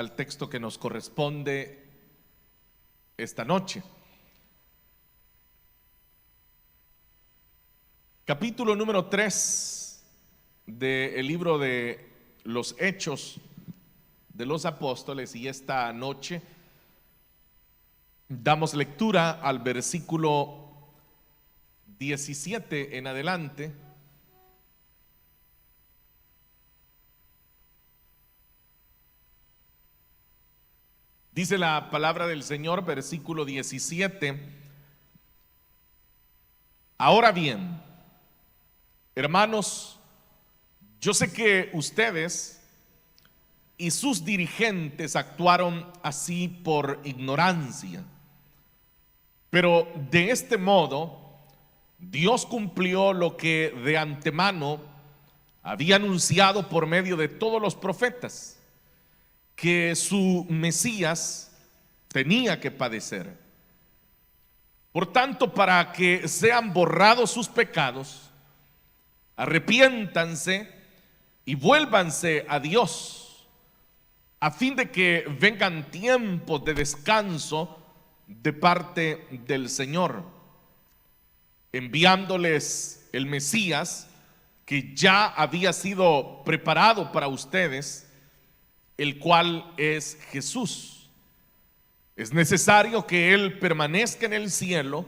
al texto que nos corresponde esta noche. Capítulo número 3 del libro de los Hechos de los Apóstoles, y esta noche damos lectura al versículo 17 en adelante. Dice la palabra del Señor, versículo 17: Ahora bien, hermanos, yo sé que ustedes y sus dirigentes actuaron así por ignorancia, pero de este modo Dios cumplió lo que de antemano había anunciado por medio de todos los profetas, que su Mesías tenía que padecer. Por tanto, para que sean borrados sus pecados, arrepiéntanse y vuélvanse a Dios, a fin de que vengan tiempos de descanso de parte del Señor, enviándoles el Mesías que ya había sido preparado para ustedes, el cual es Jesús. Es necesario que Él permanezca en el cielo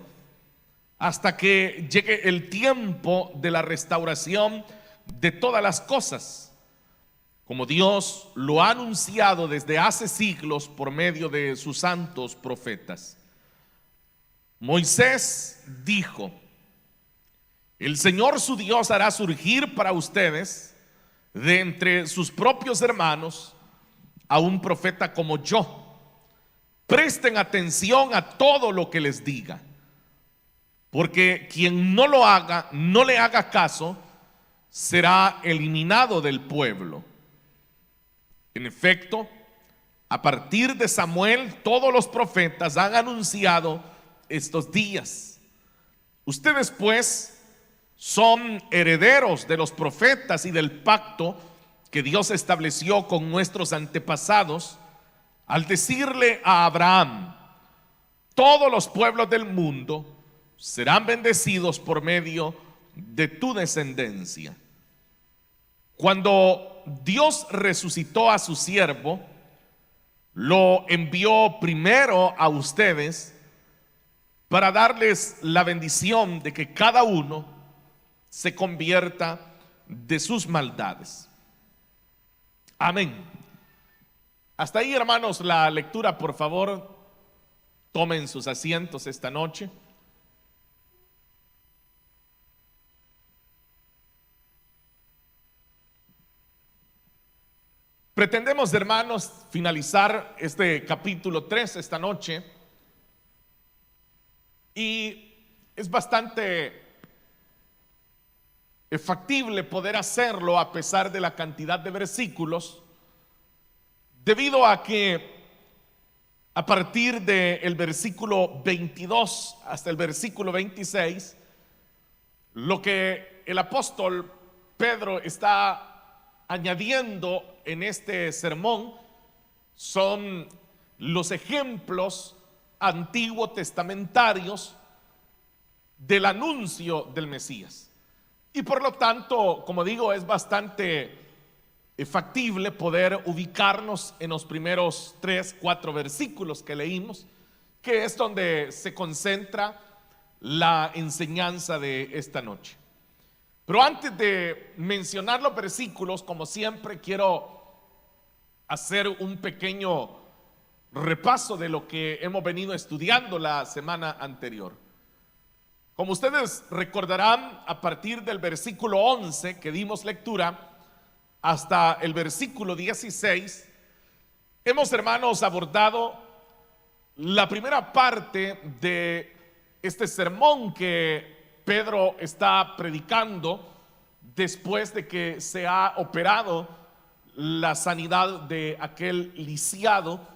hasta que llegue el tiempo de la restauración de todas las cosas, como Dios lo ha anunciado desde hace siglos por medio de sus santos profetas. Moisés dijo: el Señor su Dios hará surgir para ustedes de entre sus propios hermanos a un profeta como yo. Presten atención a todo lo que les diga, porque quien no lo haga, no le haga caso, será eliminado del pueblo. En efecto, a partir de Samuel, todos los profetas han anunciado estos días. Ustedes pues son herederos de los profetas y del pacto que Dios estableció con nuestros antepasados al decirle a Abraham: todos los pueblos del mundo serán bendecidos por medio de tu descendencia. Cuando Dios resucitó a su siervo, lo envió primero a ustedes para darles la bendición de que cada uno se convierta de sus maldades. Amén. Hasta ahí, hermanos, la lectura. Por favor, tomen sus asientos esta noche. Pretendemos, hermanos, finalizar este capítulo 3 esta noche, y es bastante factible poder hacerlo a pesar de la cantidad de versículos, debido a que a partir del versículo 22 hasta el versículo 26, lo que el apóstol Pedro está añadiendo en este sermón son los ejemplos antiguo testamentarios del anuncio del Mesías. Y por lo tanto, como digo, es bastante factible poder ubicarnos en los primeros 3-4 versículos que leímos, que es donde se concentra la enseñanza de esta noche. Pero antes de mencionar los versículos, como siempre, quiero hacer un pequeño repaso de lo que hemos venido estudiando la semana anterior. Como ustedes recordarán, a partir del versículo 11 que dimos lectura hasta el versículo 16, hemos, hermanos, abordado la primera parte de este sermón que Pedro está predicando después de que se ha operado la sanidad de aquel lisiado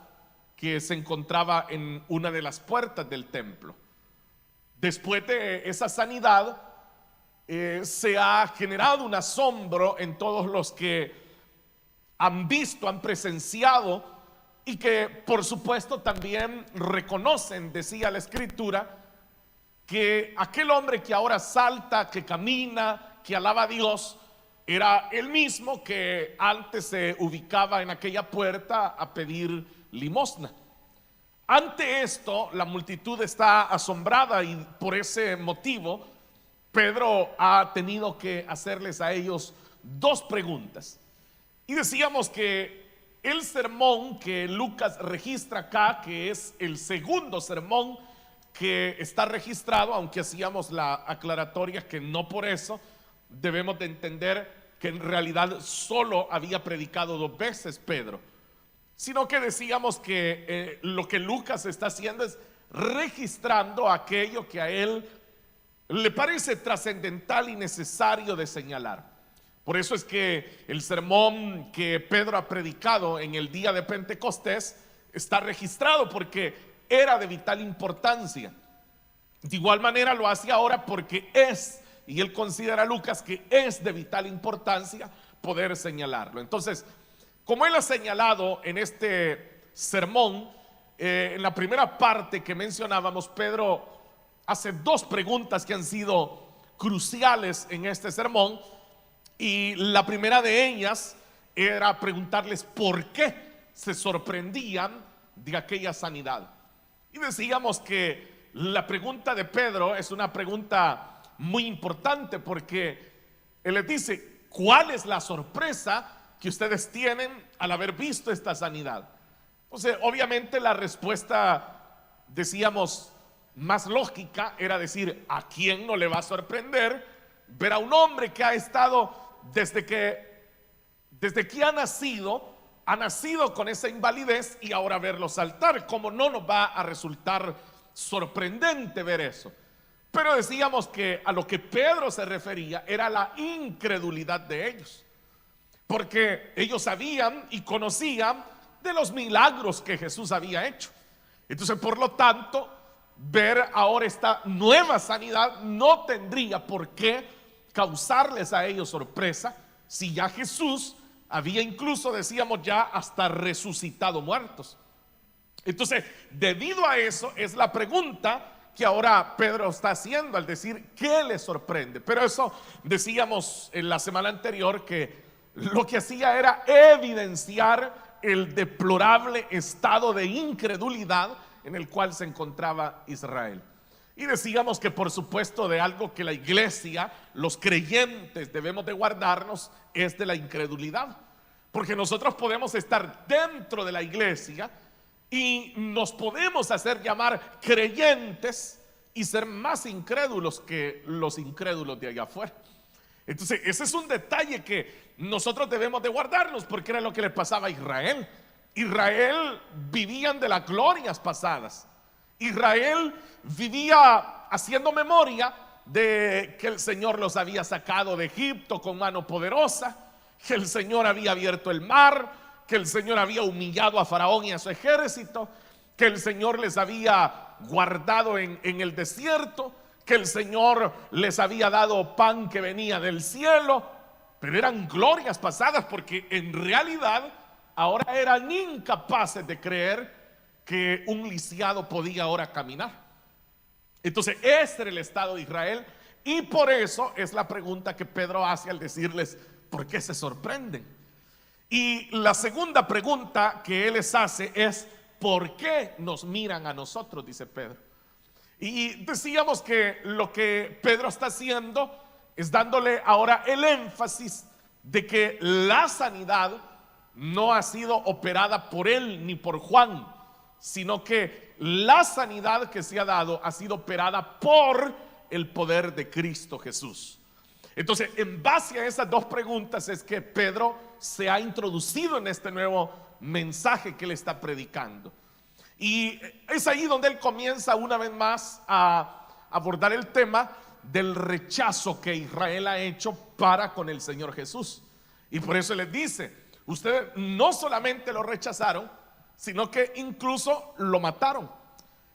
que se encontraba en una de las puertas del templo. Después de esa sanidad, se ha generado un asombro en todos los que han visto, han presenciado y que por supuesto también reconocen, decía la Escritura, que aquel hombre que ahora salta, que camina, que alaba a Dios, era el mismo que antes se ubicaba en aquella puerta a pedir limosna. Ante esto, la multitud está asombrada y por ese motivo, Pedro ha tenido que hacerles a ellos dos preguntas. Y decíamos que el sermón que Lucas registra acá, que es el segundo sermón que está registrado, aunque hacíamos la aclaratoria que no por eso debemos de entender que en realidad solo había predicado 2 veces Pedro, sino que decíamos que lo que Lucas está haciendo es registrando aquello que a él le parece trascendental y necesario de señalar. Por eso es que el sermón que Pedro ha predicado en el día de Pentecostés está registrado porque era de vital importancia. De igual manera lo hace ahora porque y él considera, Lucas, que es de vital importancia poder señalarlo. Entonces, como él ha señalado en este sermón, en la primera parte que mencionábamos, Pedro hace 2 preguntas que han sido cruciales en este sermón. Y la primera de ellas era preguntarles por qué se sorprendían de aquella sanidad. Y decíamos que la pregunta de Pedro es una pregunta muy importante porque él les dice: ¿cuál es la sorpresa que ustedes tienen al haber visto esta sanidad? Entonces, obviamente la respuesta, decíamos, más lógica era decir: ¿a quién no le va a sorprender ver a un hombre que ha estado desde que ha nacido con esa invalidez y ahora verlo saltar? ¿Cómo no nos va a resultar sorprendente ver eso? Pero decíamos que a lo que Pedro se refería era la incredulidad de ellos, porque ellos sabían y conocían de los milagros que Jesús había hecho. Entonces, por lo tanto, ver ahora esta nueva sanidad no tendría por qué causarles a ellos sorpresa, si ya Jesús había incluso, decíamos, ya hasta resucitado muertos. Entonces, debido a eso es la pregunta que ahora Pedro está haciendo al decir ¿qué les sorprende? Pero eso decíamos en la semana anterior, que lo que hacía era evidenciar el deplorable estado de incredulidad en el cual se encontraba Israel. Y decíamos que por supuesto de algo que la iglesia, los creyentes debemos de guardarnos es de la incredulidad, porque nosotros podemos estar dentro de la iglesia y nos podemos hacer llamar creyentes y ser más incrédulos que los incrédulos de allá afuera. Entonces ese es un detalle que nosotros debemos de guardarnos, porque era lo que le pasaba a Israel. Israel vivían de las glorias pasadas. Israel vivía haciendo memoria de que el Señor los había sacado de Egipto con mano poderosa, que el Señor había abierto el mar, que el Señor había humillado a Faraón y a su ejército, que el Señor les había guardado en el desierto, que el Señor les había dado pan que venía del cielo. Pero eran glorias pasadas, porque en realidad ahora eran incapaces de creer que un lisiado podía ahora caminar. Entonces este era el estado de Israel, y por eso es la pregunta que Pedro hace al decirles ¿por qué se sorprenden? Y la segunda pregunta que él les hace es ¿por qué nos miran a nosotros?, dice Pedro. Y decíamos que lo que Pedro está haciendo es dándole ahora el énfasis de que la sanidad no ha sido operada por él ni por Juan, sino que la sanidad que se ha dado ha sido operada por el poder de Cristo Jesús. Entonces, en base a esas 2 preguntas es que Pedro se ha introducido en este nuevo mensaje que él está predicando. Y es ahí donde él comienza una vez más a abordar el tema del rechazo que Israel ha hecho para con el Señor Jesús. Y por eso les dice: ustedes no solamente lo rechazaron, sino que incluso lo mataron.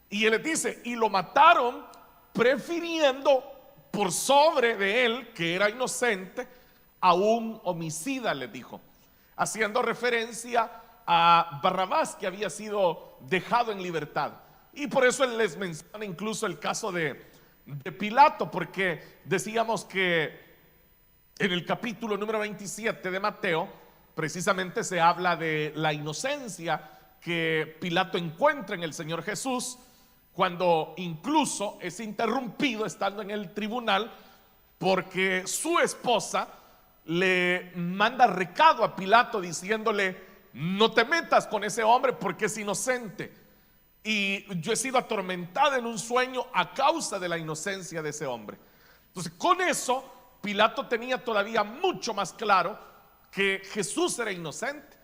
Y él les dice: y lo mataron prefiriendo por sobre de él, que era inocente, a un homicida, les dijo, haciendo referencia a Barrabás, que había sido dejado en libertad. Y por eso él les menciona incluso el caso de Pilato, porque decíamos que en el capítulo número 27 de Mateo precisamente se habla de la inocencia que Pilato encuentra en el Señor Jesús, cuando incluso es interrumpido estando en el tribunal porque su esposa le manda recado a Pilato diciéndole: no te metas con ese hombre porque es inocente, y yo he sido atormentada en un sueño a causa de la inocencia de ese hombre. Entonces, con eso Pilato tenía todavía mucho más claro que Jesús era inocente,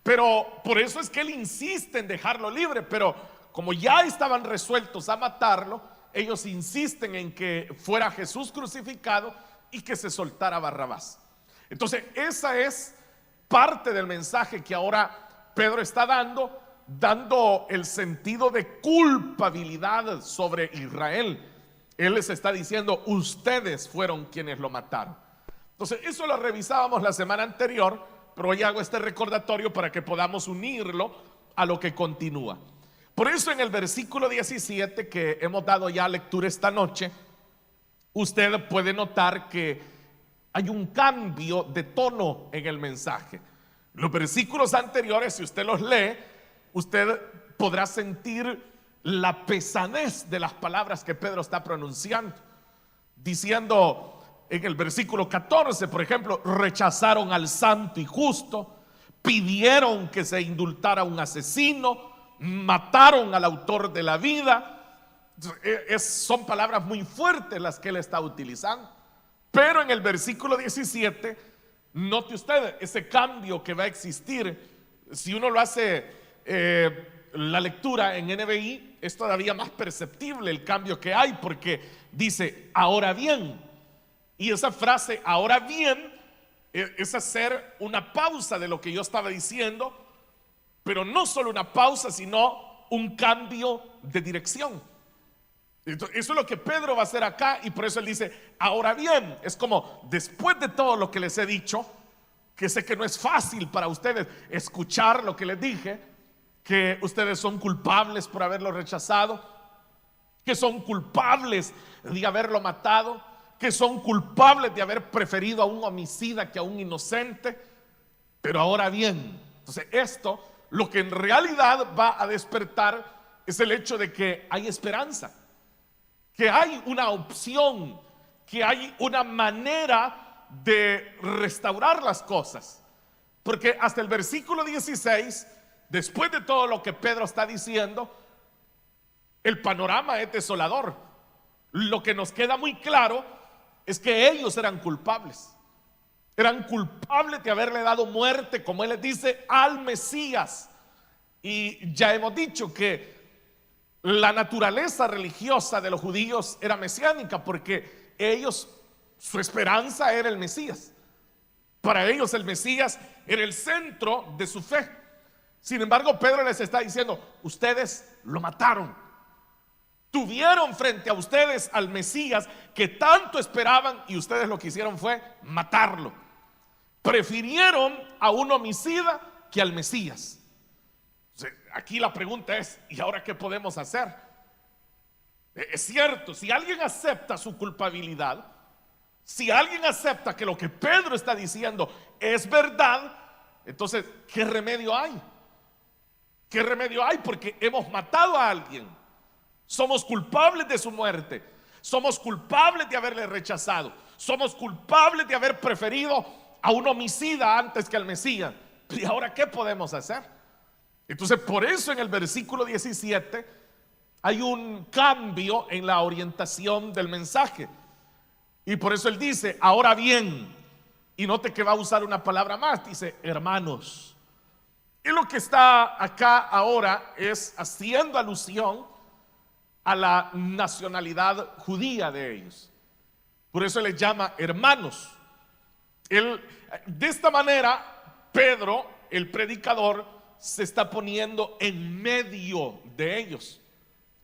pero por eso es que él insiste en dejarlo libre. Pero como ya estaban resueltos a matarlo, ellos insisten en que fuera Jesús crucificado y que se soltara Barrabás. Entonces, esa es parte del mensaje que ahora Pedro está dando el sentido de culpabilidad sobre Israel. Él les está diciendo: ustedes fueron quienes lo mataron. Entonces, eso lo revisábamos la semana anterior, pero hoy hago este recordatorio para que podamos unirlo a lo que continúa. Por eso en el versículo 17, que hemos dado ya lectura esta noche, usted puede notar que hay un cambio de tono en el mensaje. Los versículos anteriores, si usted los lee, usted podrá sentir la pesadez de las palabras que Pedro está pronunciando, diciendo en el versículo 14, por ejemplo: rechazaron al santo y justo, pidieron que se indultara a un asesino, mataron al autor de la vida. Son palabras muy fuertes las que él está utilizando. Pero en el versículo 17, note usted ese cambio que va a existir. Si uno lo hace la lectura en NBI, es todavía más perceptible el cambio que hay, porque dice: ahora bien. Y esa frase "ahora bien" es hacer una pausa de lo que yo estaba diciendo, pero no solo una pausa, sino un cambio de dirección. Entonces, eso es lo que Pedro va a hacer acá, y por eso él dice: ahora bien. Es como, después de todo lo que les he dicho, que sé que no es fácil para ustedes escuchar lo que les dije, que ustedes son culpables por haberlo rechazado, que son culpables de haberlo matado, que son culpables de haber preferido a un homicida que a un inocente. Pero ahora bien, entonces esto, lo que en realidad va a despertar es el hecho de que hay esperanza, que hay una opción, que hay una manera de restaurar las cosas. Porque hasta el versículo 16, después de todo lo que Pedro está diciendo, el panorama es desolador. Lo que nos queda muy claro es que ellos eran culpables de haberle dado muerte, como él les dice, al Mesías. Y ya hemos dicho que la naturaleza religiosa de los judíos era mesiánica, porque ellos, su esperanza era el Mesías. Para ellos el Mesías era el centro de su fe. Sin embargo, Pedro les está diciendo: ustedes lo mataron. Tuvieron frente a ustedes al Mesías que tanto esperaban, y ustedes lo que hicieron fue matarlo. Prefirieron a un homicida que al Mesías. Aquí la pregunta es: ¿y ahora qué podemos hacer? Es cierto, si alguien acepta su culpabilidad, si alguien acepta que lo que Pedro está diciendo es verdad, entonces, ¿qué remedio hay? ¿Qué remedio hay? Porque hemos matado a alguien. Somos culpables de su muerte. Somos culpables de haberle rechazado. Somos culpables de haber preferido a un homicida antes que al Mesías. ¿Y ahora qué podemos hacer? Entonces, por eso en el versículo 17 hay un cambio en la orientación del mensaje. Y por eso él dice: ahora bien. Y note que va a usar una palabra más. Dice: hermanos. Y lo que está acá ahora es haciendo alusión a la nacionalidad judía de ellos. Por eso les llama hermanos. De esta manera, Pedro, el predicador, se está poniendo en medio de ellos.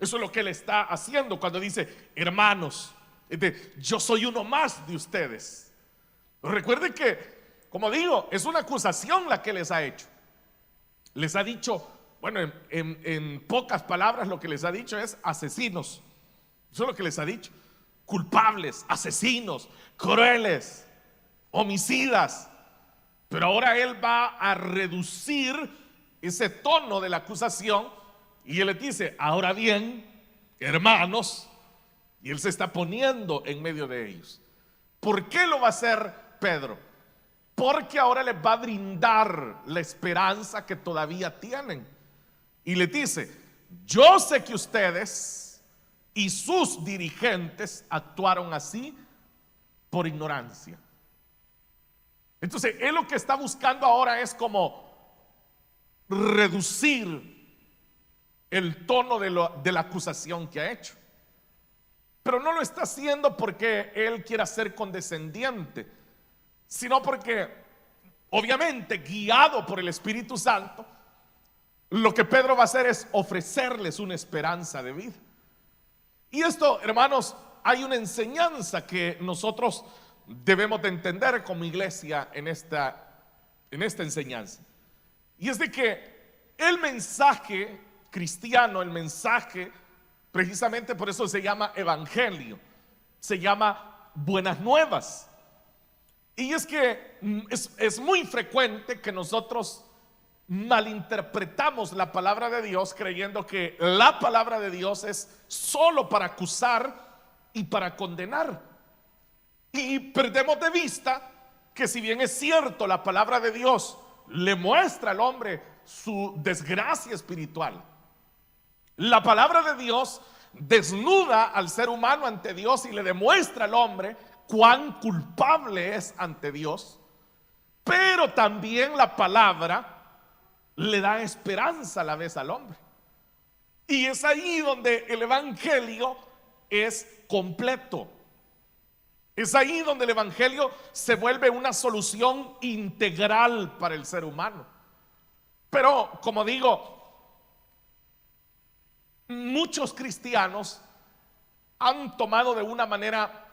Eso es lo que él está haciendo cuando dice hermanos. Yo soy uno más de ustedes. Recuerden que, como digo, es una acusación la que les ha hecho. Les ha dicho, bueno, en pocas palabras lo que les ha dicho es asesinos. Eso es lo que les ha dicho. Culpables, asesinos, crueles, homicidas. Pero ahora él va a reducir ese tono de la acusación y él les dice, ahora bien, hermanos, y él se está poniendo en medio de ellos. ¿Por qué lo va a hacer Pedro? Porque ahora les va a brindar la esperanza que todavía tienen. Y les dice, yo sé que ustedes y sus dirigentes actuaron así por ignorancia. Entonces, él lo que está buscando ahora es como reducir el tono de la acusación que ha hecho. Pero no lo está haciendo porque él quiera ser condescendiente, sino porque, obviamente, guiado por el Espíritu Santo, lo que Pedro va a hacer es ofrecerles una esperanza de vida. Y esto, hermanos, hay una enseñanza que nosotros debemos de entender como iglesia en esta enseñanza. Y es de que el mensaje cristiano, el mensaje, precisamente por eso se llama evangelio, se llama buenas nuevas. Y es que es muy frecuente que nosotros malinterpretamos la palabra de Dios creyendo que la palabra de Dios es solo para acusar y para condenar. Y perdemos de vista que si bien es cierto la palabra de Dios le muestra al hombre su desgracia espiritual, la palabra de Dios desnuda al ser humano ante Dios y le demuestra al hombre cuán culpable es ante Dios. Pero también la palabra le da esperanza a la vez al hombre. Y es ahí donde el evangelio es completo. Es ahí donde el evangelio se vuelve una solución integral para el ser humano. Pero, como digo, muchos cristianos han tomado de una manera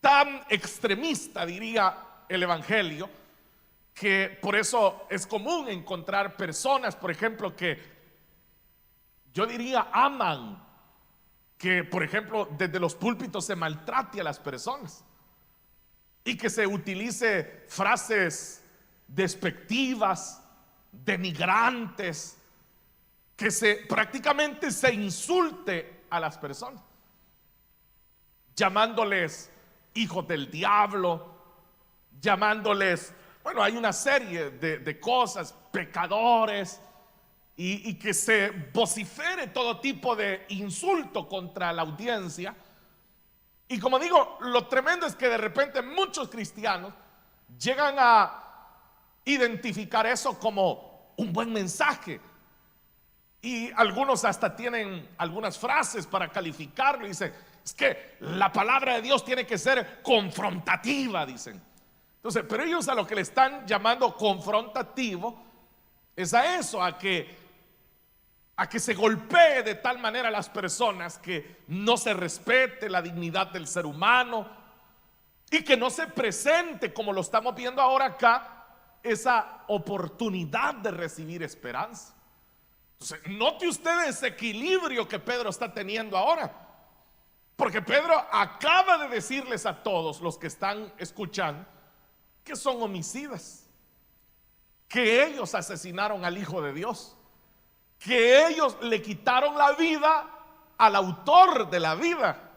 tan extremista, diría, el evangelio, que por eso es común encontrar personas, por ejemplo, que yo diría aman que, por ejemplo, desde los púlpitos se maltrate a las personas y que se utilice frases despectivas, denigrantes, que prácticamente se insulte a las personas, llamándoles hijos del diablo, llamándoles, bueno, hay una serie de cosas, pecadores, y que se vocifere todo tipo de insulto contra la audiencia. Y como digo, lo tremendo es que de repente muchos cristianos llegan a identificar eso como un buen mensaje. Y algunos hasta tienen algunas frases para calificarlo y dicen, es que la palabra de Dios tiene que ser confrontativa, dicen. Entonces, pero ellos a lo que le están llamando confrontativo es a eso, a que se golpee de tal manera a las personas que no se respete la dignidad del ser humano y que no se presente, como lo estamos viendo ahora acá, esa oportunidad de recibir esperanza. Entonces, note usted ese equilibrio que Pedro está teniendo ahora, porque Pedro acaba de decirles a todos los que están escuchando que son homicidas, que ellos asesinaron al Hijo de Dios, que ellos le quitaron la vida al autor de la vida.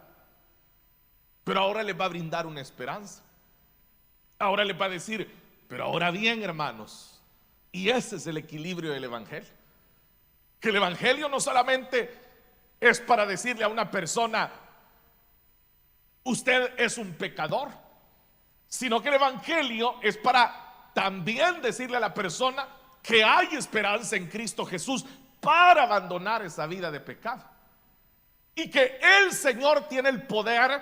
Pero ahora les va a brindar una esperanza. Ahora les va a decir, pero ahora bien, hermanos, y ese es el equilibrio del evangelio, que el evangelio no solamente es para decirle a una persona, usted es un pecador, sino que el evangelio es para también decirle a la persona que hay esperanza en Cristo Jesús para abandonar esa vida de pecado, y que el Señor tiene el poder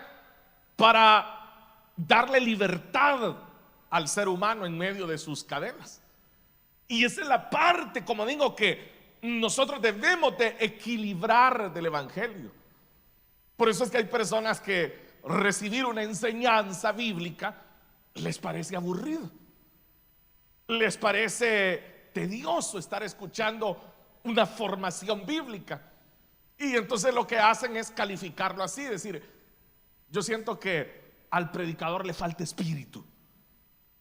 para darle libertad al ser humano en medio de sus cadenas. Y esa es la parte, como digo, que nosotros debemos de equilibrar del evangelio. Por eso es que hay personas que recibir una enseñanza bíblica les parece aburrido, les parece tedioso estar escuchando una formación bíblica. Y entonces lo que hacen es calificarlo así, decir, yo siento que al predicador le falta espíritu,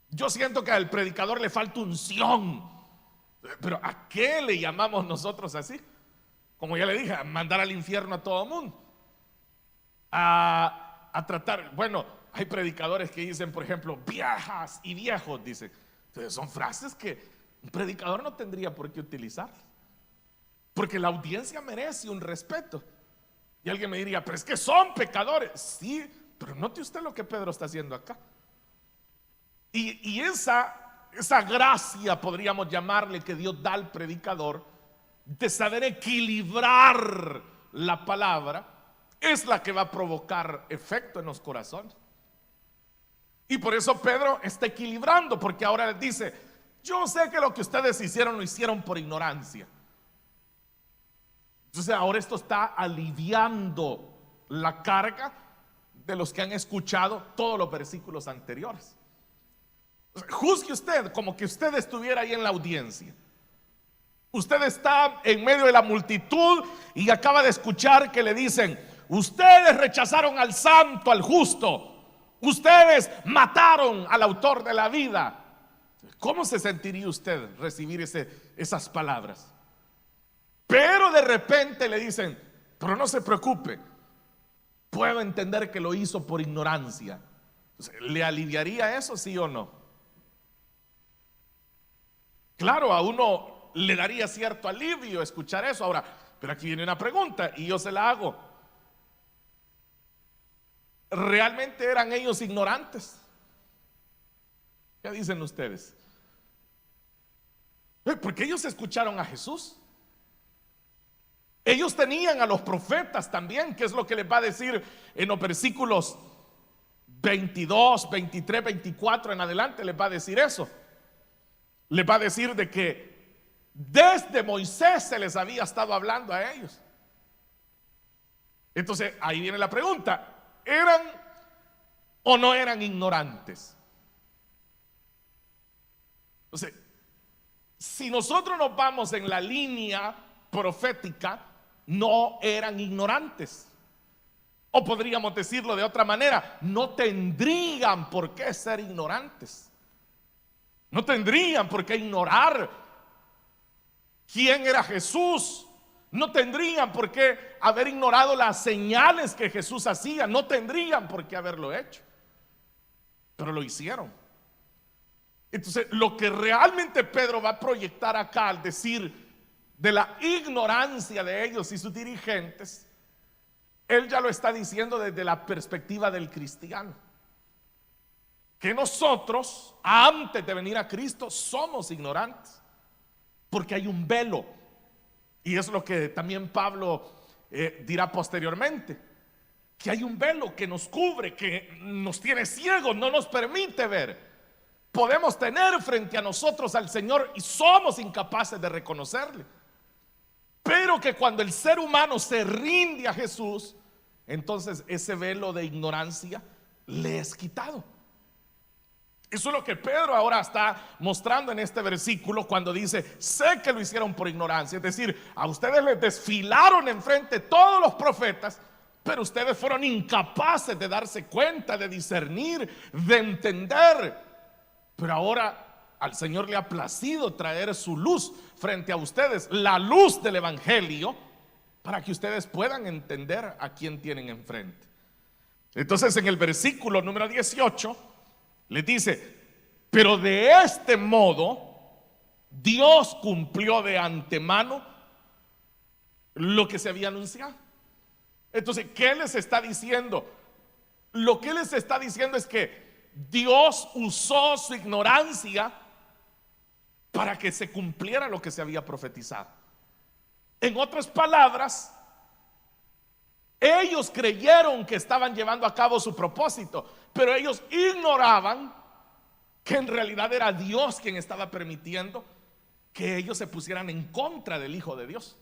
yo siento que al predicador le falta unción. Pero ¿a qué le llamamos nosotros así? Como ya le dije, a mandar al infierno a todo mundo, a tratar, bueno, hay predicadores que dicen, por ejemplo, viejas y viejos, dicen. Entonces son frases que un predicador no tendría por qué utilizar, porque la audiencia merece un respeto. Y alguien me diría, pero es que son pecadores. Sí, pero note usted lo que Pedro está haciendo acá. Y esa gracia, podríamos llamarle, que Dios da al predicador, de saber equilibrar la palabra, es la que va a provocar efecto en los corazones. Y por eso Pedro está equilibrando, porque ahora les dice, yo sé que lo que ustedes hicieron lo hicieron por ignorancia. Entonces ahora esto está aliviando la carga de los que han escuchado todos los versículos anteriores. Juzgue usted como que usted estuviera ahí en la audiencia. Usted está en medio de la multitud y acaba de escuchar que le dicen, ustedes rechazaron al santo, al justo, ustedes mataron al autor de la vida. ¿Cómo se sentiría usted recibir esas palabras? Pero de repente le dicen, pero no se preocupe, puedo entender que lo hizo por ignorancia. ¿Le aliviaría eso, sí o no? Claro, a uno le daría cierto alivio escuchar eso. Ahora, pero aquí viene una pregunta y yo se la hago. ¿Realmente eran ellos ignorantes? ¿Qué dicen ustedes? Porque ellos escucharon a Jesús. Ellos tenían a los profetas también, que es lo que les va a decir en los versículos 22, 23, 24 en adelante. Les va a decir eso. Les va a decir de que desde Moisés se les había estado hablando a ellos. Entonces ahí viene la pregunta, ¿eran o no eran ignorantes? Entonces, si nosotros nos vamos en la línea profética, no eran ignorantes. O podríamos decirlo de otra manera, no tendrían por qué ser ignorantes. No tendrían por qué ignorar quién era Jesús. No tendrían por qué haber ignorado las señales que Jesús hacía. No tendrían por qué haberlo hecho. Pero lo hicieron. Entonces, lo que realmente Pedro va a proyectar acá al decir de la ignorancia de ellos y sus dirigentes, él ya lo está diciendo desde la perspectiva del cristiano. Que nosotros, antes de venir a Cristo, somos ignorantes, porque hay un velo. Y es lo que también Pablo dirá posteriormente, que hay un velo que nos cubre, que nos tiene ciegos, no nos permite ver. Podemos tener frente a nosotros al Señor y somos incapaces de reconocerle. Pero que cuando el ser humano se rinde a Jesús, entonces ese velo de ignorancia le es quitado. Eso es lo que Pedro ahora está mostrando en este versículo cuando dice, sé que lo hicieron por ignorancia. Es decir, a ustedes les desfilaron enfrente todos los profetas, pero ustedes fueron incapaces de darse cuenta, de discernir, de entender. Pero ahora al Señor le ha placido traer su luz frente a ustedes, la luz del evangelio, para que ustedes puedan entender a quién tienen enfrente. Entonces en el versículo número 18 les dice, pero de este modo Dios cumplió de antemano lo que se había anunciado. Entonces, ¿qué les está diciendo? Lo que les está diciendo es que Dios usó su ignorancia para que se cumpliera lo que se había profetizado. En otras palabras, ellos creyeron que estaban llevando a cabo su propósito, pero ellos ignoraban que en realidad era Dios quien estaba permitiendo que ellos se pusieran en contra del Hijo de Dios.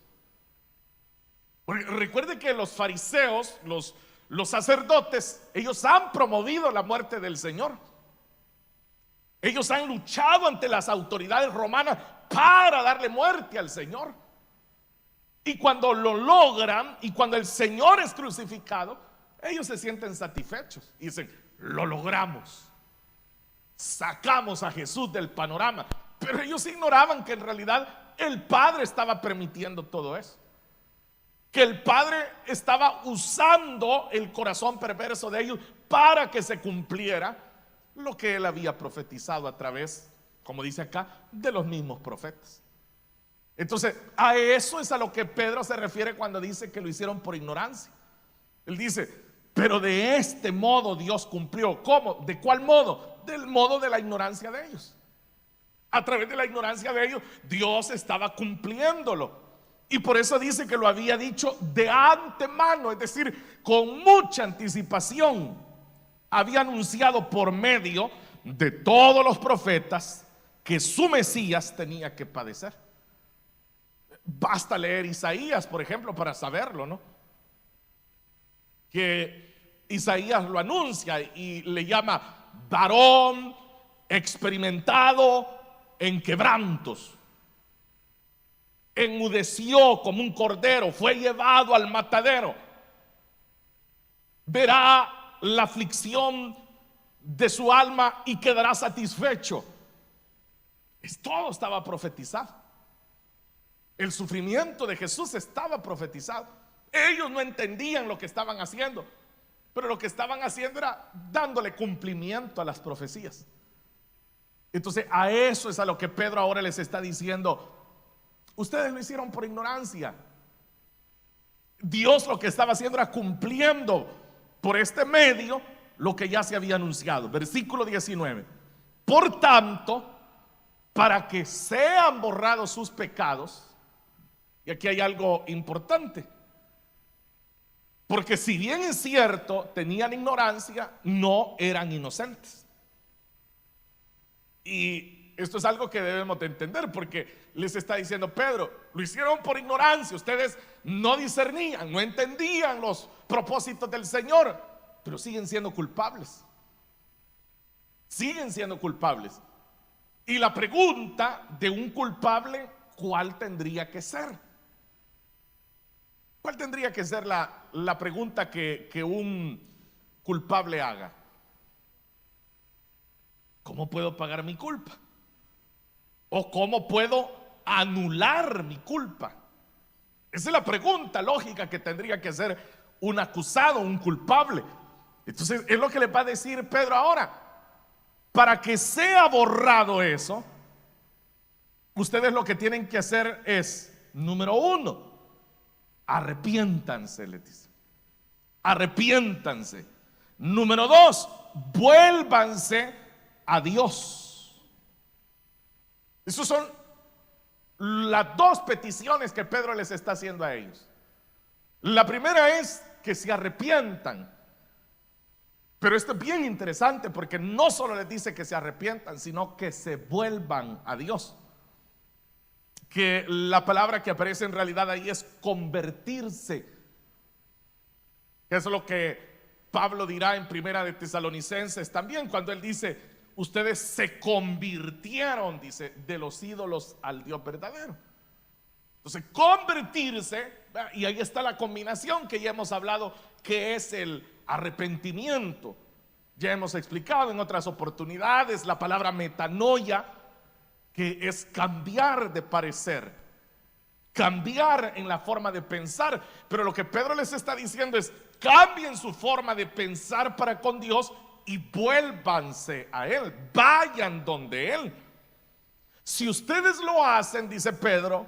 Porque recuerde que los fariseos, los sacerdotes, ellos han promovido la muerte del Señor. Ellos han luchado ante las autoridades romanas para darle muerte al Señor. Y cuando lo logran y cuando el Señor es crucificado, ellos se sienten satisfechos y dicen: lo logramos, sacamos a Jesús del panorama. Pero ellos ignoraban que en realidad el Padre estaba permitiendo todo eso, que el Padre estaba usando el corazón perverso de ellos para que se cumpliera lo que Él había profetizado a través, como dice acá, de los mismos profetas. Entonces, a eso es a lo que Pedro se refiere cuando dice que lo hicieron por ignorancia. Él dice: pero de este modo Dios cumplió. ¿Cómo? ¿De cuál modo? Del modo de la ignorancia de ellos. A través de la ignorancia de ellos, Dios estaba cumpliéndolo. Y por eso dice que lo había dicho de antemano, es decir, con mucha anticipación. Había anunciado por medio de todos los profetas que su Mesías tenía que padecer. Basta leer Isaías, por ejemplo, para saberlo, ¿no? Que Isaías lo anuncia y le llama varón experimentado en quebrantos. Enmudeció como un cordero, fue llevado al matadero. Verá la aflicción de su alma y quedará satisfecho. Todo estaba profetizado. El sufrimiento de Jesús estaba profetizado. Ellos no entendían lo que estaban haciendo, pero lo que estaban haciendo era dándole cumplimiento a las profecías. Entonces, a eso es a lo que Pedro ahora les está diciendo: ustedes lo hicieron por ignorancia. Dios lo que estaba haciendo era cumpliendo por este medio lo que ya se había anunciado. Versículo 19: por tanto, para que sean borrados sus pecados. Y aquí hay algo importante, porque si bien es cierto, tenían ignorancia, no eran inocentes. Y esto es algo que debemos de entender, porque les está diciendo Pedro: lo hicieron por ignorancia, ustedes no discernían, no entendían los propósitos del Señor, pero siguen siendo culpables. Siguen siendo culpables. Y la pregunta de un culpable, ¿cuál tendría que ser? ¿Cuál tendría que ser la pregunta que un culpable haga? ¿Cómo puedo pagar mi culpa? ¿O cómo puedo anular mi culpa? Esa es la pregunta lógica que tendría que hacer un acusado, un culpable. Entonces es lo que le va a decir Pedro ahora. Para que sea borrado eso, ustedes lo que tienen que hacer es, número uno, arrepiéntanse, les dice. Arrepiéntanse. Número dos, vuélvanse a Dios. Esas son las dos peticiones que Pedro les está haciendo a ellos. La primera es que se arrepientan. Pero esto es bien interesante, porque no solo les dice que se arrepientan, sino que se vuelvan a Dios. Que la palabra que aparece en realidad ahí es convertirse. Eso es lo que Pablo dirá en Primera de Tesalonicenses también, cuando él dice: ustedes se convirtieron, dice, de los ídolos al Dios verdadero. Entonces, convertirse, y ahí está la combinación que ya hemos hablado, que es el arrepentimiento. Ya hemos explicado en otras oportunidades la palabra metanoia, que es cambiar de parecer, cambiar en la forma de pensar. Pero lo que Pedro les está diciendo es: cambien su forma de pensar para con Dios y vuélvanse a Él, vayan donde Él. Si ustedes lo hacen, dice Pedro,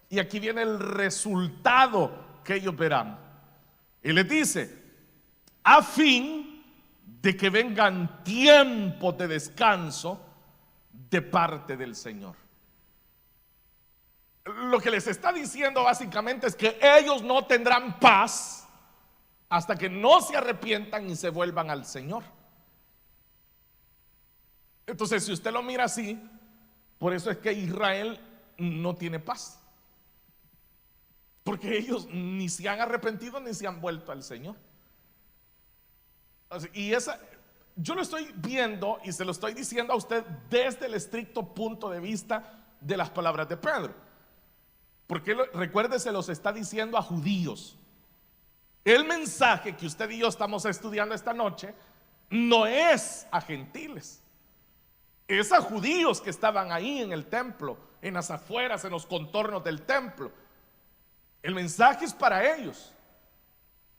y aquí viene el resultado que ellos verán. Y les dice: a fin de que vengan tiempos de descanso de parte del Señor. Lo que les está diciendo básicamente es que ellos no tendrán paz hasta que no se arrepientan y se vuelvan al Señor. Entonces, si usted lo mira así, por eso es que Israel no tiene paz, porque ellos ni se han arrepentido ni se han vuelto al Señor. Y yo lo estoy viendo y se lo estoy diciendo a usted desde el estricto punto de vista de las palabras de Pedro. Porque recuerde, se los está diciendo a judíos. El mensaje que usted y yo estamos estudiando esta noche no es a gentiles, es a judíos que estaban ahí en el templo, en las afueras, en los contornos del templo. El mensaje es para ellos.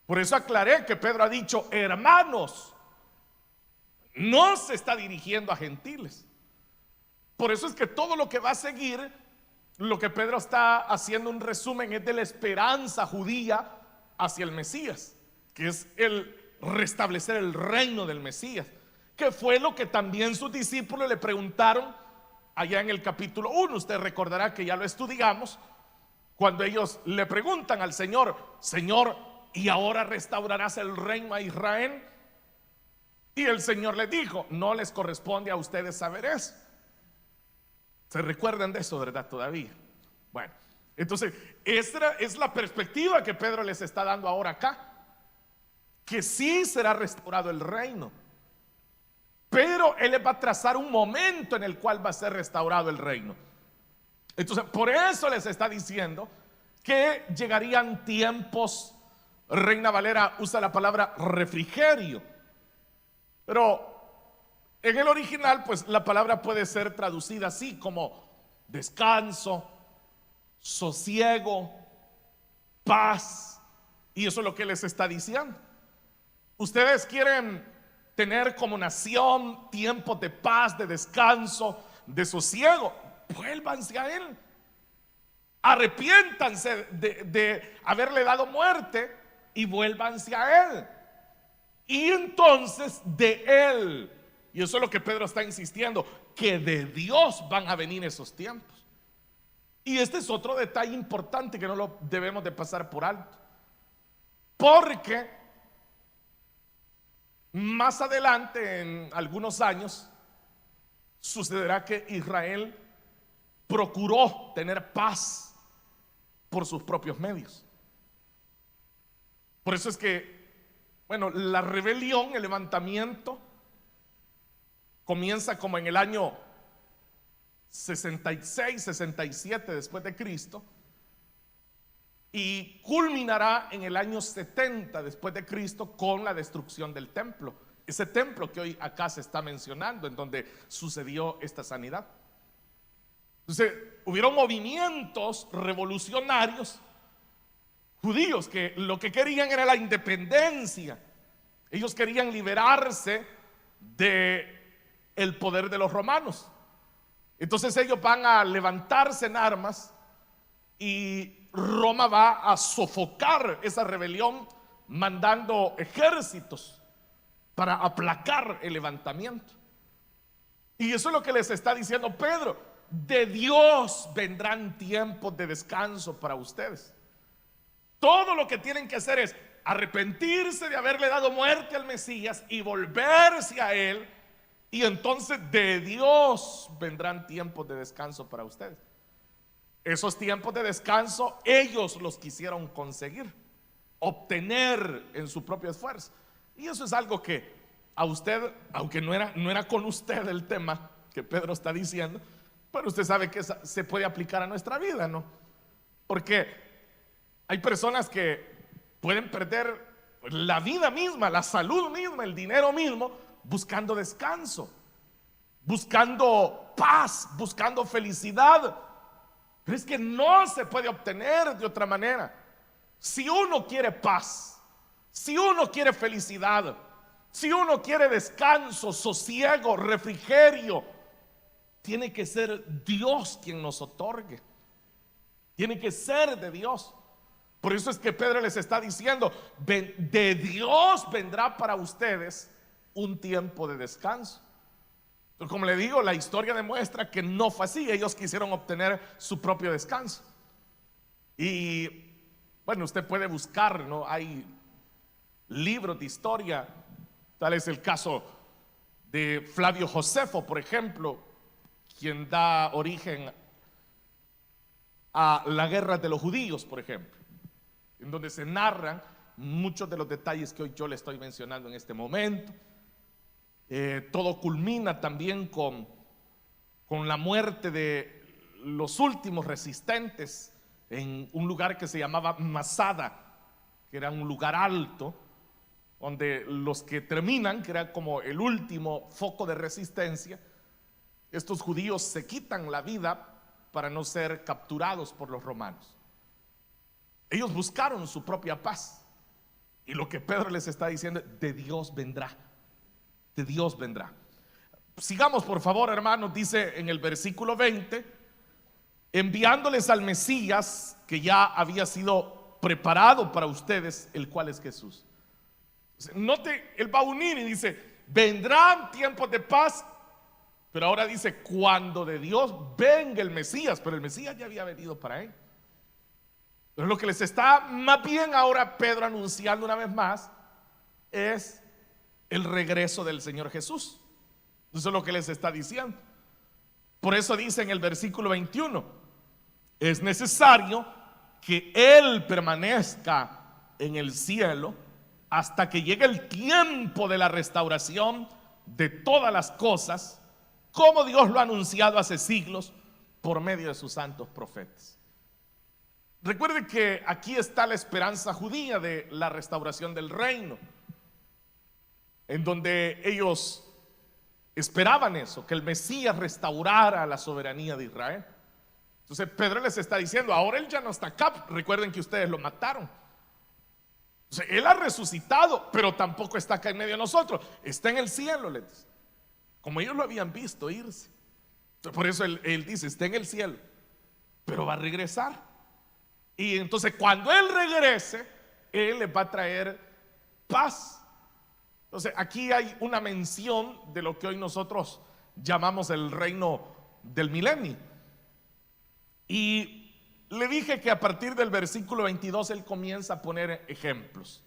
Por eso aclaré que Pedro ha dicho hermanos, no se está dirigiendo a gentiles. Por eso es que todo lo que va a seguir, lo que Pedro está haciendo un resumen, es de la esperanza judía hacia el Mesías, que es el restablecer el reino del Mesías, que fue lo que también sus discípulos le preguntaron allá en el capítulo 1. Usted recordará que ya lo estudiamos, cuando ellos le preguntan al Señor: Señor, ¿y ahora restaurarás el reino a Israel? Y el Señor les dijo: no les corresponde a ustedes saber eso. ¿Se recuerdan de eso, verdad? Todavía. Bueno, entonces esta es la perspectiva que Pedro les está dando ahora acá, que sí será restaurado el reino, pero él les va a trazar un momento en el cual va a ser restaurado el reino. Entonces, por eso les está diciendo que llegarían tiempos. Reina Valera usa la palabra refrigerio, pero en el original, pues la palabra puede ser traducida así como descanso, sosiego, paz. Y eso es lo que les está diciendo. Ustedes quieren tener como nación tiempos de paz, de descanso, de sosiego. Vuélvanse a Él. Arrepiéntanse de haberle dado muerte y vuélvanse a Él. Y entonces de Él, y eso es lo que Pedro está insistiendo, que de Dios van a venir esos tiempos. Y este es otro detalle importante que no lo debemos de pasar por alto, porque más adelante, en algunos años, sucederá que Israel procuró tener paz por sus propios medios. Por eso es que, bueno, la rebelión, el levantamiento, comienza como en el año 66, 67 después de Cristo, y culminará en el año 70 después de Cristo con la destrucción del templo. Ese templo que hoy acá se está mencionando, en donde sucedió esta sanidad. Entonces, hubieron movimientos revolucionarios judíos que lo que querían era la independencia. Ellos querían liberarse de el poder de los romanos. Entonces ellos van a levantarse en armas y Roma va a sofocar esa rebelión mandando ejércitos para aplacar el levantamiento. Y eso es lo que les está diciendo Pedro: de Dios vendrán tiempos de descanso para ustedes. Todo lo que tienen que hacer es arrepentirse de haberle dado muerte al Mesías y volverse a Él, y entonces de Dios vendrán tiempos de descanso para ustedes. Esos tiempos de descanso ellos los quisieron conseguir, obtener en su propio esfuerzo. Y eso es algo que a usted, aunque no era con usted el tema que Pedro está diciendo, pero usted sabe que se puede aplicar a nuestra vida, ¿no? Porque hay personas que pueden perder la vida misma, la salud misma, el dinero mismo, buscando descanso, buscando paz, buscando felicidad. Pero es que no se puede obtener de otra manera. Si uno quiere paz, si uno quiere felicidad, si uno quiere descanso, sosiego, refrigerio, tiene que ser Dios quien nos otorgue. Tiene que ser de Dios. Por eso es que Pedro les está diciendo: de Dios vendrá para ustedes un tiempo de descanso. Pero como le digo, la historia demuestra que no fue así. Ellos quisieron obtener su propio descanso. Y bueno, usted puede buscar, ¿no? Hay libros de historia. Tal es el caso de Flavio Josefo, por ejemplo, quien da origen a la guerra de los judíos, por ejemplo, en donde se narran muchos de los detalles que hoy yo le estoy mencionando en este momento. Todo culmina también con la muerte de los últimos resistentes en un lugar que se llamaba Masada, que era un lugar alto, donde los que terminan, que era como el último foco de resistencia, estos judíos se quitan la vida para no ser capturados por los romanos. Ellos buscaron su propia paz. Y lo que Pedro les está diciendo, de Dios vendrá. De Dios vendrá. Sigamos por favor, hermanos. Dice en el versículo 20, enviándoles al Mesías que ya había sido preparado para ustedes, el cual es Jesús. Note, él va a unir y dice, vendrán tiempos de paz, pero ahora dice, cuando de Dios venga el Mesías, pero el Mesías ya había venido para él. Pero lo que les está más bien ahora Pedro anunciando una vez más es el regreso del Señor Jesús. Eso es lo que les está diciendo. Por eso dice en el versículo 21, es necesario que Él permanezca en el cielo hasta que llegue el tiempo de la restauración de todas las cosas, como Dios lo ha anunciado hace siglos por medio de sus santos profetas. Recuerde que aquí está la esperanza judía de la restauración del reino, en donde ellos esperaban eso, que el Mesías restaurara la soberanía de Israel. Entonces Pedro les está diciendo, ahora Él ya no está acá, recuerden que ustedes lo mataron. Entonces, Él ha resucitado, pero tampoco está acá en medio de nosotros, está en el cielo, les dice, como ellos lo habían visto irse. Entonces, por eso él dice, está en el cielo, pero va a regresar. Y entonces cuando Él regrese, Él les va a traer paz. Entonces aquí hay una mención de lo que hoy nosotros llamamos el reino del milenio. Y le dije que a partir del versículo 22 Él comienza a poner ejemplos.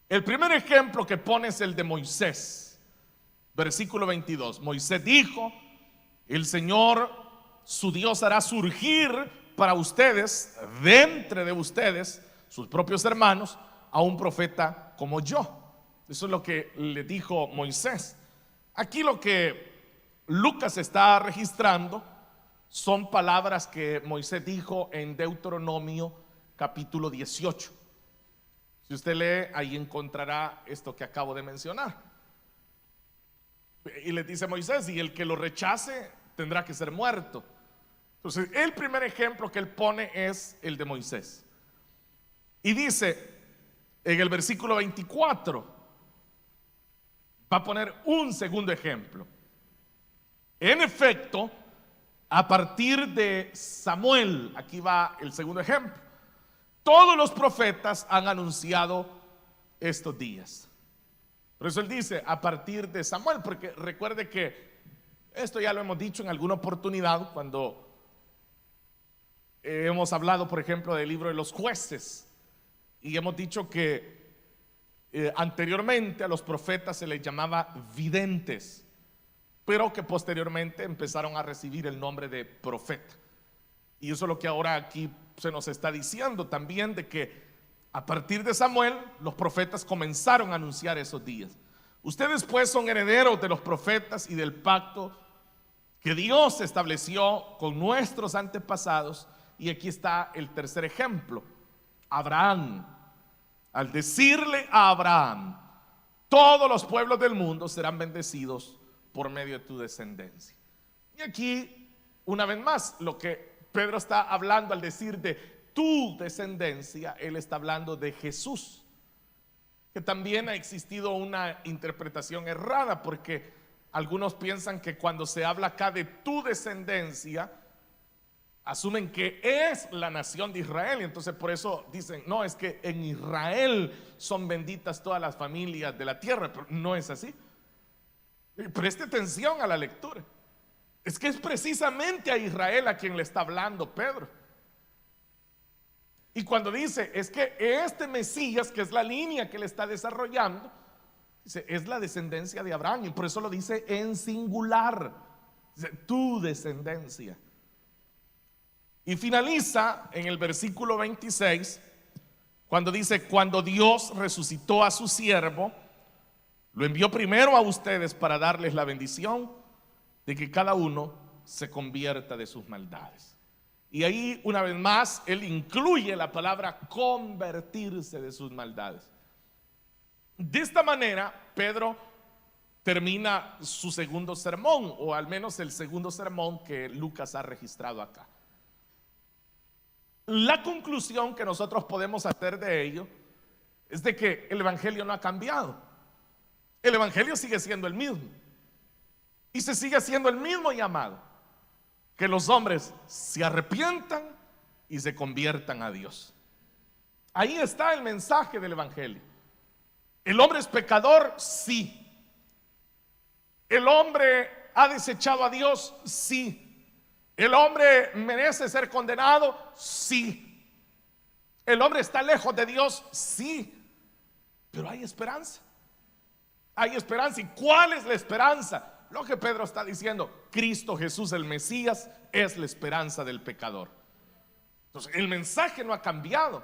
El primer ejemplo que pone es el de Moisés. Versículo 22, Moisés dijo, el Señor su Dios hará surgir para ustedes, de entre de ustedes, sus propios hermanos, a un profeta como yo. Eso es lo que le dijo Moisés. Aquí lo que Lucas está registrando son palabras que Moisés dijo en Deuteronomio capítulo 18. Si usted lee, ahí encontrará esto que acabo de mencionar. Y le dice Moisés, y el que lo rechace tendrá que ser muerto. Entonces, el primer ejemplo que él pone es el de Moisés. Y dice en el versículo 24, va a poner un segundo ejemplo. En efecto, a partir de Samuel, aquí va el segundo ejemplo, todos los profetas han anunciado estos días. Por eso él dice, a partir de Samuel, porque recuerde que esto ya lo hemos dicho en alguna oportunidad cuando hemos hablado, por ejemplo, del libro de los jueces, y hemos dicho que anteriormente a los profetas se les llamaba videntes, pero que posteriormente empezaron a recibir el nombre de profeta. Y eso es lo que ahora aquí se nos está diciendo también, de que a partir de Samuel los profetas comenzaron a anunciar esos días. Ustedes pues son herederos de los profetas y del pacto que Dios estableció con nuestros antepasados. Y aquí está el tercer ejemplo, Abraham. Al decirle a Abraham, todos los pueblos del mundo serán bendecidos por medio de tu descendencia. Y aquí, una vez más, lo que Pedro está hablando al decir de tu descendencia, él está hablando de Jesús. Que también ha existido una interpretación errada, porque algunos piensan que cuando se habla acá de tu descendencia, asumen que es la nación de Israel, y entonces por eso dicen, no, es que en Israel son benditas todas las familias de la tierra, pero no es así. Preste atención a la lectura. Es que es precisamente a Israel a quien le está hablando Pedro. Y cuando dice, es que este Mesías, que es la línea que le está desarrollando, dice, es la descendencia de Abraham, y por eso lo dice en singular, dice, tu descendencia. Y finaliza en el versículo 26, cuando dice, cuando Dios resucitó a su siervo, lo envió primero a ustedes para darles la bendición de que cada uno se convierta de sus maldades. Y ahí una vez más él incluye la palabra convertirse de sus maldades. De esta manera Pedro termina su segundo sermón, o al menos el segundo sermón que Lucas ha registrado acá. La conclusión que nosotros podemos hacer de ello es de que el evangelio no ha cambiado. El evangelio sigue siendo el mismo, y se sigue haciendo el mismo llamado: que los hombres se arrepientan y se conviertan a Dios. Ahí está el mensaje del evangelio. El hombre es pecador, sí. El hombre ha desechado a Dios, sí. El hombre merece ser condenado, sí. El hombre está lejos de Dios, sí. Pero hay esperanza. Hay esperanza. ¿Y cuál es la esperanza? Lo que Pedro está diciendo: Cristo Jesús el Mesías es la esperanza del pecador. Entonces el mensaje no ha cambiado.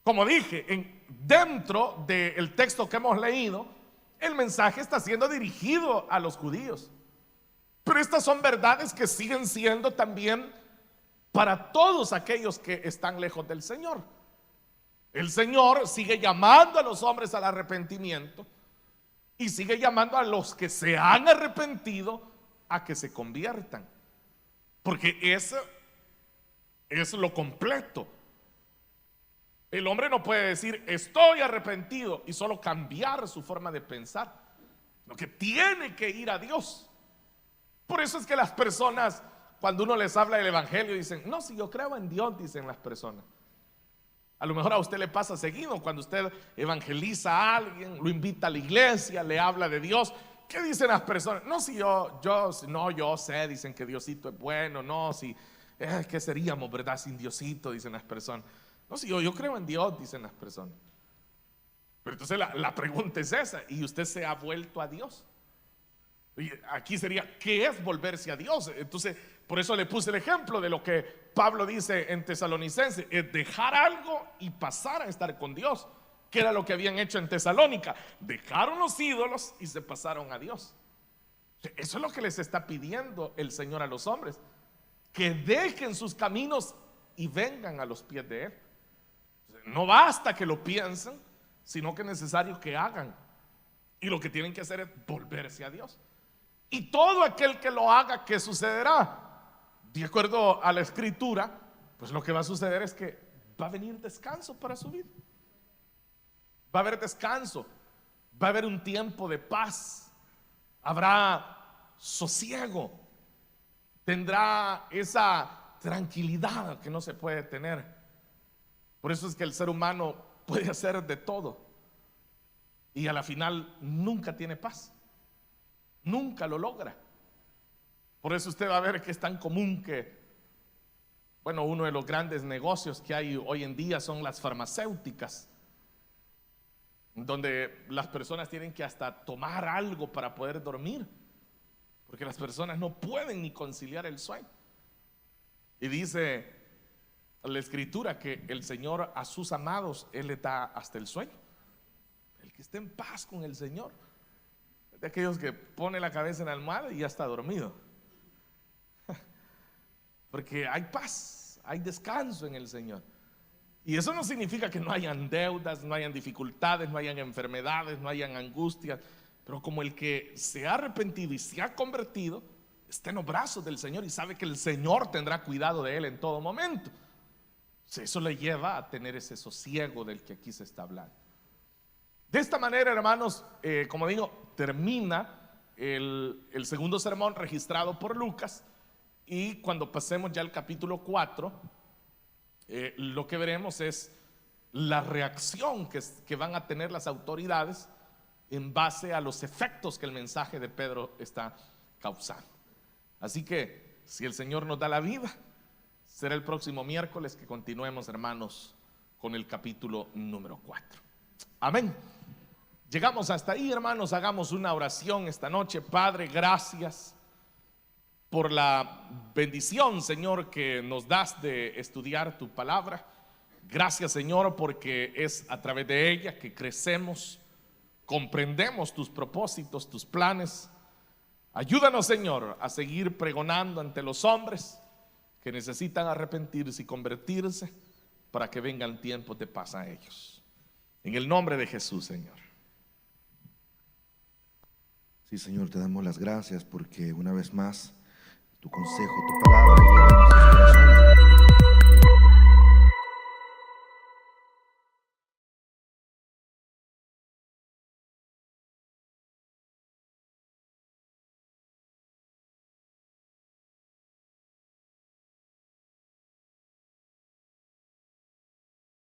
Como dije, dentro del texto que hemos leído, el mensaje está siendo dirigido a los judíos, pero estas son verdades que siguen siendo también para todos aquellos que están lejos del Señor. El Señor sigue llamando a los hombres al arrepentimiento, y sigue llamando a los que se han arrepentido a que se conviertan, porque eso es lo completo. El hombre no puede decir estoy arrepentido y solo cambiar su forma de pensar, lo que tiene que ir a Dios. Por eso es que las personas, cuando uno les habla del evangelio, dicen: no, si yo creo en Dios, dicen las personas. A lo mejor a usted le pasa seguido, cuando usted evangeliza a alguien, lo invita a la iglesia, le habla de Dios. ¿Qué dicen las personas? No, si yo sé, dicen que Diosito es bueno. No, si, ¿qué seríamos, verdad, sin Diosito? Dicen las personas. No, si yo creo en Dios, dicen las personas. Pero entonces la pregunta es esa: ¿y usted se ha vuelto a Dios? Y aquí sería, ¿qué es volverse a Dios? Entonces, por eso le puse el ejemplo de lo que Pablo dice en Tesalonicenses: es dejar algo y pasar a estar con Dios, que era lo que habían hecho en Tesalónica. Dejaron los ídolos y se pasaron a Dios. Eso es lo que les está pidiendo el Señor a los hombres: que dejen sus caminos y vengan a los pies de Él. No basta que lo piensen, sino que es necesario que hagan. Y lo que tienen que hacer es volverse a Dios. Y todo aquel que lo haga, ¿qué sucederá? De acuerdo a la escritura, pues lo que va a suceder es que va a venir descanso para su vida. Va a haber descanso, va a haber un tiempo de paz, habrá sosiego, tendrá esa tranquilidad que no se puede tener. Por eso es que el ser humano puede hacer de todo y a la final nunca tiene paz, nunca lo logra. Por eso usted va a ver que es tan común que, bueno, uno de los grandes negocios que hay hoy en día son las farmacéuticas, donde las personas tienen que hasta tomar algo para poder dormir, porque las personas no pueden ni conciliar el sueño. Y dice la escritura que el Señor a sus amados Él le da hasta el sueño. El que esté en paz con el Señor, de aquellos que pone la cabeza en la almohada y ya está dormido, porque hay paz, hay descanso en el Señor. Y eso no significa que no hayan deudas, no hayan dificultades, no hayan enfermedades, no hayan angustias, pero como el que se ha arrepentido y se ha convertido está en los brazos del Señor y sabe que el Señor tendrá cuidado de él en todo momento, eso le lleva a tener ese sosiego del que aquí se está hablando. De esta manera, hermanos, como digo, termina el segundo sermón registrado por Lucas. Y cuando pasemos ya al capítulo 4, lo que veremos es la reacción que van a tener las autoridades en base a los efectos que el mensaje de Pedro está causando. Así que, si el Señor nos da la vida, será el próximo miércoles que continuemos, hermanos, con el capítulo número 4. Amén. Llegamos hasta ahí, hermanos. Hagamos una oración esta noche. Padre, gracias por la bendición, Señor, que nos das de estudiar tu palabra. Gracias, Señor, porque es a través de ella que crecemos, comprendemos tus propósitos, tus planes. Ayúdanos, Señor, a seguir pregonando ante los hombres que necesitan arrepentirse y convertirse para que vengan tiempos de paz a ellos. En el nombre de Jesús, Señor. Sí, Señor, te damos las gracias porque una vez más tu consejo, tu palabra llega a nuestros corazones.